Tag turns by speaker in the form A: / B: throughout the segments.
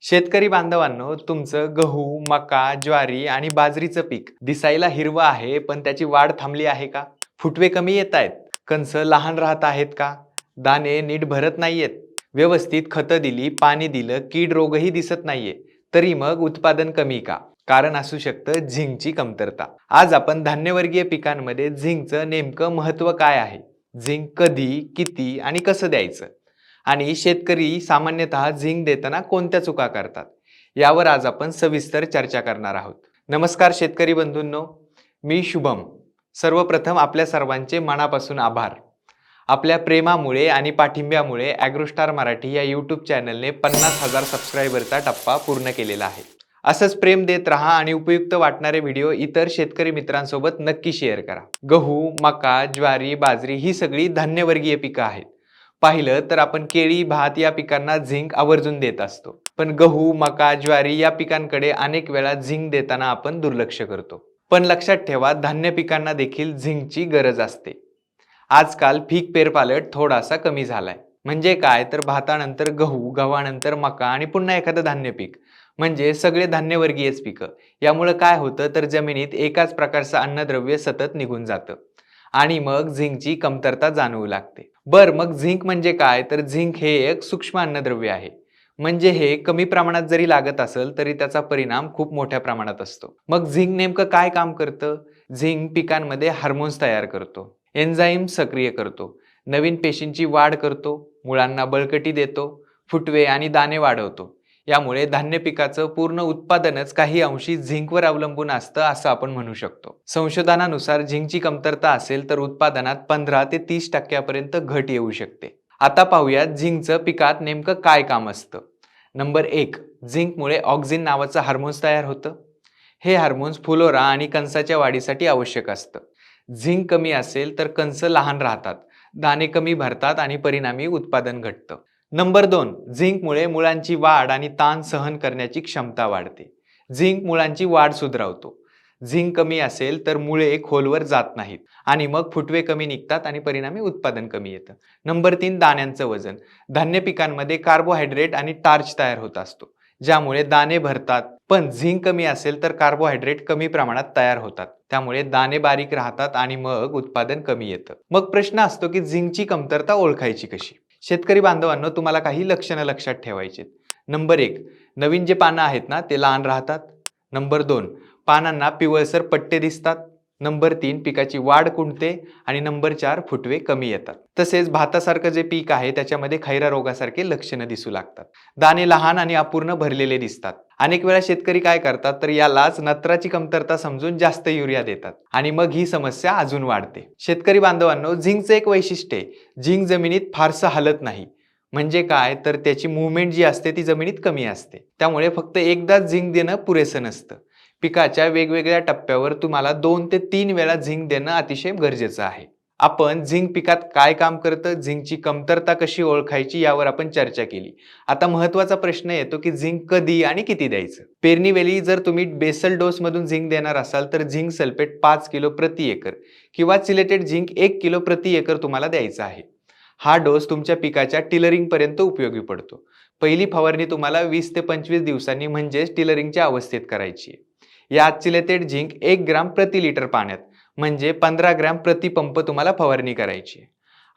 A: शेतकरी बांधवांनो, तुमचं गहू, मका, ज्वारी आणि बाजरीचं पीक दिसायला हिरवं आहे, पण त्याची वाढ थांबली आहे का? फुटवे कमी येत आहेत? कंस लहान राहत आहेत का? दाणे नीट भरत नाहीयेत? व्यवस्थित खतं दिली, पाणी दिलं, कीड रोगही दिसत नाहीये, तरी मग उत्पादन कमी का? कारण असू शकतं झिंकची कमतरता. आज आपण धान्यवर्गीय पिकांमध्ये झिंकचं नेमकं महत्त्व काय आहे? झिंक कधी, किती आणि कसं द्यायचं? आणि शेतकरी सामान्यतः झिंक देताना कोणत्या चुका करतात यावर आज आपण सविस्तर चर्चा करणार आहोत. नमस्कार शेतकरी बंधूंनो, मी शुभम. सर्वप्रथम आपल्या सर्वांचे मनापासून आभार. आपल्या प्रेमामुळे आणि पाठिंब्यामुळे ॲग्रोस्टार मराठी या यूट्यूब चॅनलने 50,000 सबस्क्रायबरचा टप्पा पूर्ण केलेला आहे. असंच प्रेम देत राहा आणि उपयुक्त वाटणारे व्हिडिओ इतर शेतकरी मित्रांसोबत नक्की शेअर करा. गहू, मका, ज्वारी, बाजरी ही सगळी धान्यवर्गीय पिकं आहेत. पाहिलं तर आपण केळी, भात या पिकांना झिंक आवर्जून देत असतो, पण गहू, मका, ज्वारी या पिकांकडे अनेक वेळा झिंक देताना आपण दुर्लक्ष करतो. पण लक्षात ठेवा, धान्य पिकांना देखील झिंकची गरज असते. आजकाल पीक पेरपालट थोडासा कमी झालाय. म्हणजे काय तर भातानंतर गहू, गव्हानंतर मका आणि पुन्हा एखादं धान्य पीक, म्हणजे सगळे धान्यवर्गीयच पिकं. यामुळे काय होतं तर जमिनीत एकाच प्रकारचं अन्नद्रव्य सतत निघून जातं आणि मग झिंकची कमतरता जाणवू लागते. मग झिंक म्हणजे काय तर झिंक हे एक सूक्ष्म अन्नद्रव्य आहे. म्हणजे हे कमी प्रमाणात जरी लागत असेल तरी त्याचा परिणाम खूप मोठ्या प्रमाणात असतो. मग झिंक नेमकं काय काम करतं? झिंक पिकांमध्ये हार्मोन्स तयार करतो, एन्झाईम सक्रिय करतो, नवीन पेशींची वाढ करतो, मुळांना बळकटी देतो, फुटवे आणि दाणे वाढवतो. यामुळे धान्य पिकाचं पूर्ण उत्पादनच काही अंशी झिंकवर अवलंबून असतं असं आपण म्हणू शकतो. संशोधनानुसार झिंकची कमतरता असेल तर उत्पादनात 15 ते 30% घट येऊ शकते. आता पाहूयात झिंकचं पिकात नेमकं काय काम असतं. नंबर 1, झिंकमुळे ऑक्झिन नावाचं हार्मोन्स तयार होतं. हे हार्मोन्स फुलोरा आणि कंसाच्या वाढीसाठी आवश्यक असतं. झिंक कमी असेल तर कंस लहान राहतात, दाणे कमी भरतात आणि परिणामी उत्पादन घटतं. नंबर 2, झिंकमुळे मुळांची वाढ आणि ताण सहन करण्याची क्षमता वाढते. झिंक मुळांची वाढ सुधारवतो. झिंक कमी असेल तर मुळे खोलवर जात नाहीत आणि मग फुटवे कमी निघतात आणि परिणामी उत्पादन कमी येतं. नंबर 3, दाण्यांचं वजन. धान्य पिकांमध्ये कार्बोहायड्रेट आणि टार्च तयार होत असतो, ज्यामुळे दाणे भरतात. पण झिंक कमी असेल तर कार्बोहायड्रेट कमी प्रमाणात तयार होतात, त्यामुळे दाणे बारीक राहतात आणि मग उत्पादन कमी येतं. मग प्रश्न असतो की झिंकची कमतरता ओळखायची कशी? शेतकरी बांधवांनो, तुम्हाला काही लक्षणं लक्षात ठेवायची. नंबर 1, नवीन जे पानं आहेत ना ते लहान राहतात. नंबर 2, पानांना पिवळसर पट्टे दिसतात. नंबर 3, पिकाची वाढ खुंटते आणि नंबर 4, फुटवे कमी येतात. तसेच भातासारखं जे पीक आहे त्याच्यामध्ये खैरा रोगासारखे लक्षणं दिसू लागतात. दाणे लहान आणि अपूर्ण भरलेले दिसतात. अनेक वेळा शेतकरी काय करतात तर यालाच नत्राची कमतरता समजून जास्त युरिया देतात आणि मग ही समस्या अजून वाढते. शेतकरी बांधवांनो, झिंकचं एक वैशिष्ट्य आहे, झिंक जमिनीत फारसं हलत नाही. म्हणजे काय तर त्याची मूव्हमेंट जी असते ती जमिनीत कमी असते. त्यामुळे फक्त एकदाच झिंक देणं पुरेसं नसतं. पिकाच्या वेगवेगळ्या टप्प्यावर तुम्हाला 2 ते 3 वेळा झिंक देणं अतिशय गरजेचं आहे. आपण झिंक पिकात काय काम करतं, झिंकची कमतरता कशी ओळखायची यावर आपण चर्चा केली. आता महत्त्वाचा प्रश्न येतो की झिंक कधी आणि किती द्यायचं. पेरणीवेळी जर तुम्ही बेसल डोस मधून झिंक देणार असाल तर झिंक सल्फेट 5 किलो प्रति एकर किंवा चिलेटेड झिंक 1 किलो प्रति एकर तुम्हाला द्यायचा आहे. हा डोस तुमच्या पिकाच्या टिलरिंग पर्यंत उपयोगी पडतो. पहिली फवारणी तुम्हाला 20 ते 25 दिवसांनी म्हणजेच टिलरिंगच्या अवस्थेत करायची आहे. यात चिलेटेड झिंक 1 ग्राम प्रति लिटर पाण्यात म्हणजे 15 ग्रॅम प्रति पंप तुम्हाला फवारणी करायची.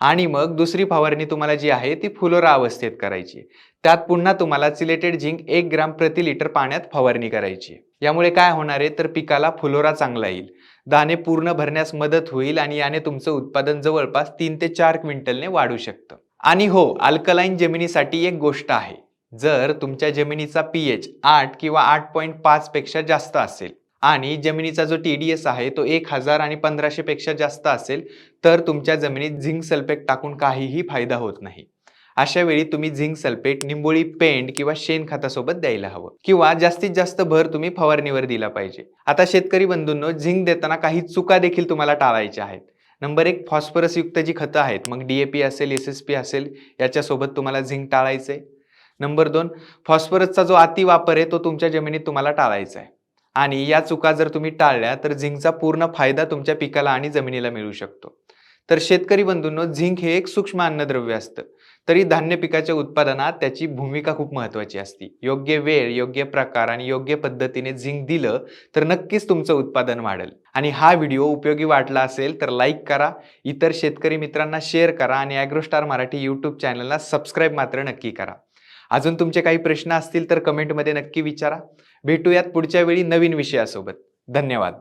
A: आणि मग दुसरी फवारणी तुम्हाला जी आहे ती फुलोरा अवस्थेत करायची. त्यात पुन्हा तुम्हाला चिलेटेड झिंक 1 ग्राम प्रति लिटर पाण्यात फवारणी करायची. यामुळे काय होणार आहे तर पिकाला फुलोरा चांगला येईल, दाणे पूर्ण भरण्यास मदत होईल आणि याने तुमचं उत्पादन जवळपास 3 ते 4 क्विंटलने वाढू शकतं. आणि हो, अल्कलाईन जमिनीसाठी एक गोष्ट आहे. जर तुमच्या जमिनीचा पीएच 8 किंवा 8.5 पेक्षा जास्त असेल आणि जमिनीचा जो TDS आहे तो 1000 आणि 1500 पेक्षा जास्त असेल तर तुमच्या जमिनीत झिंक सल्फेट टाकून काहीही फायदा होत नाही. अशा वेळी तुम्ही झिंक सल्फेट निंबोळी पेंड किंवा शेणखतासोबत द्यायला हवं किंवा जास्तीत जास्त भर तुम्ही फवारणीवर दिला पाहिजे. आता शेतकरी बंधूंनो, झिंक देताना काही चुका देखील तुम्हाला टाळायच्या आहेत. नंबर 1, फॉस्फरस युक्त जी खतं आहेत, मग DAP असेल, SSP असेल, याच्यासोबत तुम्हाला झिंक टाळायचंय. नंबर 2, फॉस्फरसचा जो अतिवापर आहे तो तुमच्या जमिनीत तुम्हाला टाळायचा आहे. आणि या चुका जर तुम्ही टाळल्या तर झिंकचा पूर्ण फायदा तुमच्या पिकाला आणि जमिनीला मिळू शकतो. तर शेतकरी बंधूंनो, झिंक हे एक सूक्ष्म अन्नद्रव्य असतं. तरी धान्य पिकाच्या उत्पादनात त्याची भूमिका खूप महत्त्वाची असते. योग्य वेळ, योग्य प्रकार आणि योग्य पद्धतीने झिंक दिलं तर नक्कीच तुमचं उत्पादन वाढेल. आणि हा व्हिडिओ उपयोगी वाटला असेल तर लाईक करा, इतर शेतकरी मित्रांना शेअर करा आणि ॲग्रोस्टार मराठी यूट्यूब चॅनलला सबस्क्राईब मात्र नक्की करा. अजून तुमचे काही प्रश्न असतील तर कमेंटमध्ये नक्की विचारा. भेटूयात पुढच्या वेळी नवीन विषयासोबत. धन्यवाद.